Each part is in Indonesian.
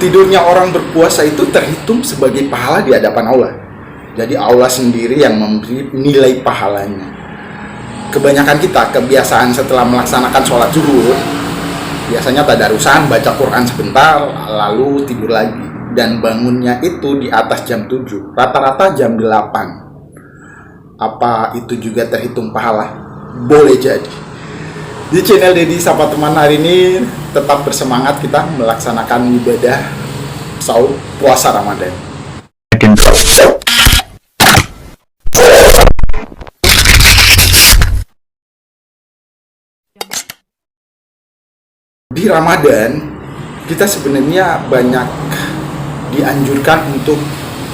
Tidurnya orang berpuasa itu terhitung sebagai pahala di hadapan Allah. Jadi Allah sendiri yang memberi nilai pahalanya. Kebanyakan kita kebiasaan setelah melaksanakan sholat zuhur, biasanya tadarusan, baca Quran sebentar, lalu tidur lagi. Dan bangunnya itu di atas jam 7, rata-rata jam 8. Apa itu juga terhitung pahala? Boleh jadi. Di channel Deddy Sapa Teman hari ini tetap bersemangat kita melaksanakan ibadah saum puasa Ramadan. Di Ramadan kita sebenarnya banyak dianjurkan untuk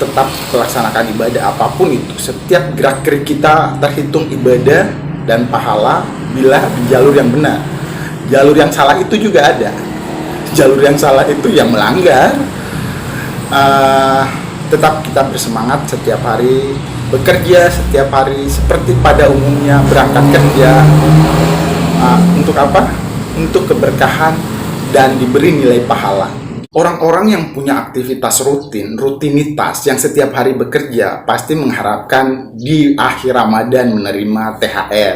tetap melaksanakan ibadah apapun itu. Setiap gerak gerik kita terhitung ibadah dan pahala bila di jalur yang benar. Jalur yang salah itu juga ada. Jalur yang salah itu yang melanggar. Tetap kita bersemangat setiap hari bekerja, setiap hari seperti pada umumnya berangkat kerja. Untuk apa? Untuk keberkahan dan diberi nilai pahala. Orang-orang yang punya aktivitas rutinitas yang setiap hari bekerja pasti mengharapkan di akhir Ramadan menerima THR,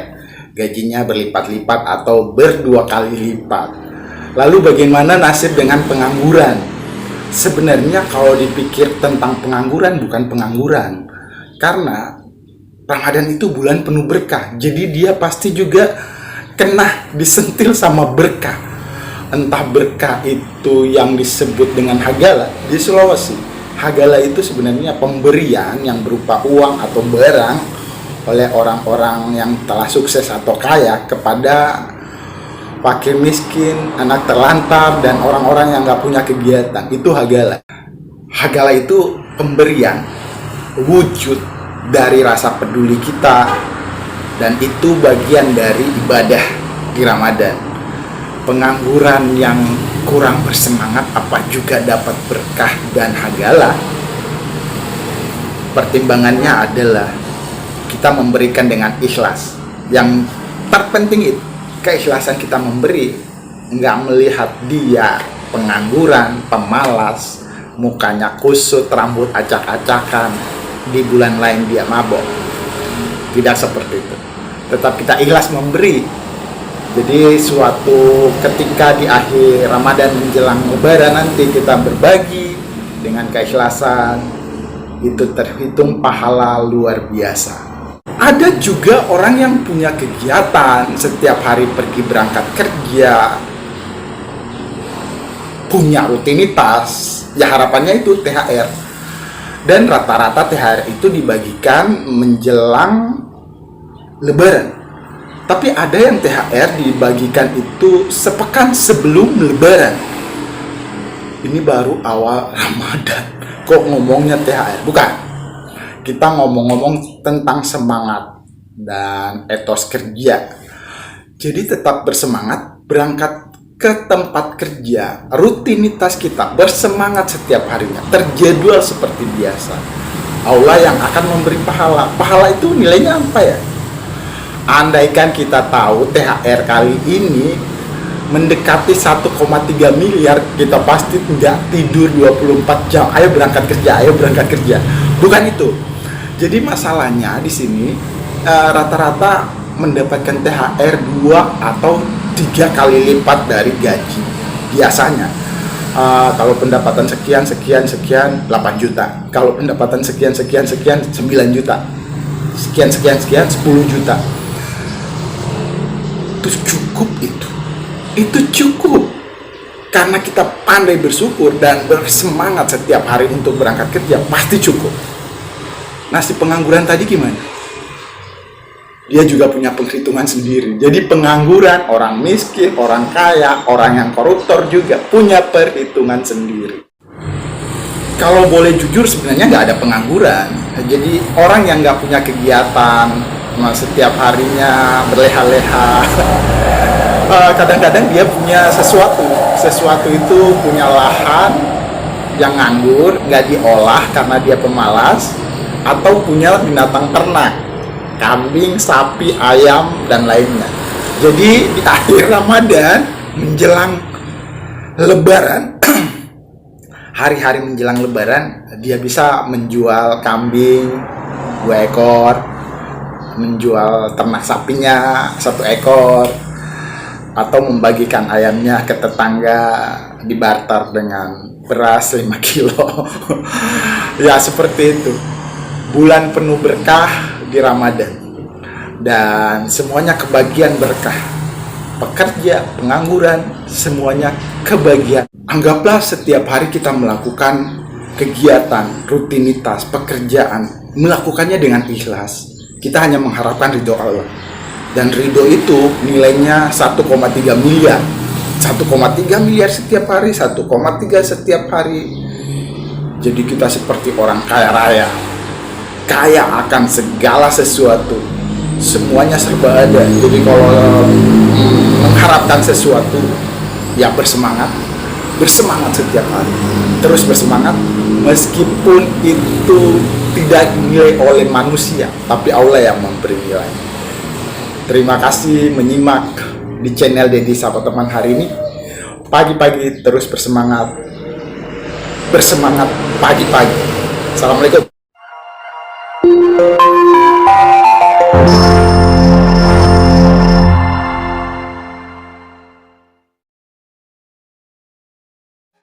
gajinya berlipat-lipat atau berdua kali lipat. Lalu bagaimana nasib dengan pengangguran? Sebenarnya kalau dipikir tentang pengangguran, bukan pengangguran, karena Ramadan itu bulan penuh berkah, jadi dia pasti juga kena disentil sama berkah. Entah berkah itu yang disebut dengan hagala di Sulawesi. Hagala itu sebenarnya pemberian yang berupa uang atau barang oleh orang-orang yang telah sukses atau kaya kepada fakir miskin, anak terlantar, dan orang-orang yang gak punya kegiatan. Itu hagala. Hagala itu pemberian, wujud dari rasa peduli kita, dan itu bagian dari ibadah di Ramadan. Pengangguran yang kurang bersemangat apa juga dapat berkah dan hagala? Pertimbangannya adalah kita memberikan dengan ikhlas. Yang terpenting itu keikhlasan kita memberi, nggak melihat dia pengangguran, pemalas, mukanya kusut, rambut acak-acakan, di bulan lain dia mabok. Tidak seperti itu. Tetap kita ikhlas memberi. Jadi suatu ketika di akhir Ramadan menjelang Lebaran nanti kita berbagi dengan keikhlasan, itu terhitung pahala luar biasa. Ada juga orang yang punya kegiatan setiap hari pergi berangkat kerja, punya rutinitas, ya harapannya itu THR. Dan rata-rata THR itu dibagikan menjelang Lebaran. Tapi ada yang THR dibagikan itu sepekan sebelum Lebaran. Ini baru awal Ramadan, kok ngomongnya THR? Bukan. Kita ngomong-ngomong tentang semangat dan etos kerja. Jadi tetap bersemangat berangkat ke tempat kerja. Rutinitas kita bersemangat setiap harinya, terjadwal seperti biasa. Allah yang akan memberi pahala. Pahala itu nilainya apa ya? Andaikan kita tahu THR kali ini mendekati 1,3 miliar, kita pasti nggak tidur 24 jam. Ayo berangkat kerja, ayo berangkat kerja. Bukan itu. Jadi masalahnya di sini rata-rata mendapatkan THR 2 atau 3 kali lipat dari gaji. Biasanya kalau pendapatan sekian 8 juta. Kalau pendapatan sekian 9 juta. Sekian 10 juta. Itu cukup itu cukup karena kita pandai bersyukur dan bersemangat setiap hari untuk berangkat kerja, pasti cukup. Nah, si pengangguran tadi gimana? Dia juga punya perhitungan sendiri. Jadi pengangguran, orang miskin, orang kaya, orang yang koruptor juga punya perhitungan sendiri. Kalau boleh jujur sebenarnya nggak ada pengangguran. Jadi orang yang nggak punya kegiatan setiap harinya berleha-leha, kadang-kadang dia punya sesuatu itu punya lahan yang nganggur, nggak diolah karena dia pemalas, atau punya binatang ternak, kambing, sapi, ayam, dan lainnya. Jadi di akhir Ramadan menjelang Lebaran hari-hari menjelang lebaran dia bisa menjual kambing 2 ekor, menjual ternak sapinya 1 ekor, atau membagikan ayamnya ke tetangga dibarter dengan beras 5 kilo. Ya seperti itu. Bulan penuh berkah di Ramadan, dan semuanya kebagian berkah. Pekerja, pengangguran, semuanya kebagian. Anggaplah setiap hari kita melakukan kegiatan, rutinitas, pekerjaan, melakukannya dengan ikhlas. Kita hanya mengharapkan ridho Allah. Dan ridho itu nilainya 1,3 miliar. 1,3 miliar setiap hari, 1,3 setiap hari. Jadi kita seperti orang kaya raya. Kaya akan segala sesuatu. Semuanya serba ada. Jadi kalau mengharapkan sesuatu, ya bersemangat setiap hari, terus bersemangat meskipun itu tidak dinilai oleh manusia, tapi Allah yang memberi nilai. Terima kasih menyimak di channel Dedi Sapa Teman hari ini. Pagi-pagi terus bersemangat pagi-pagi. Assalamualaikum.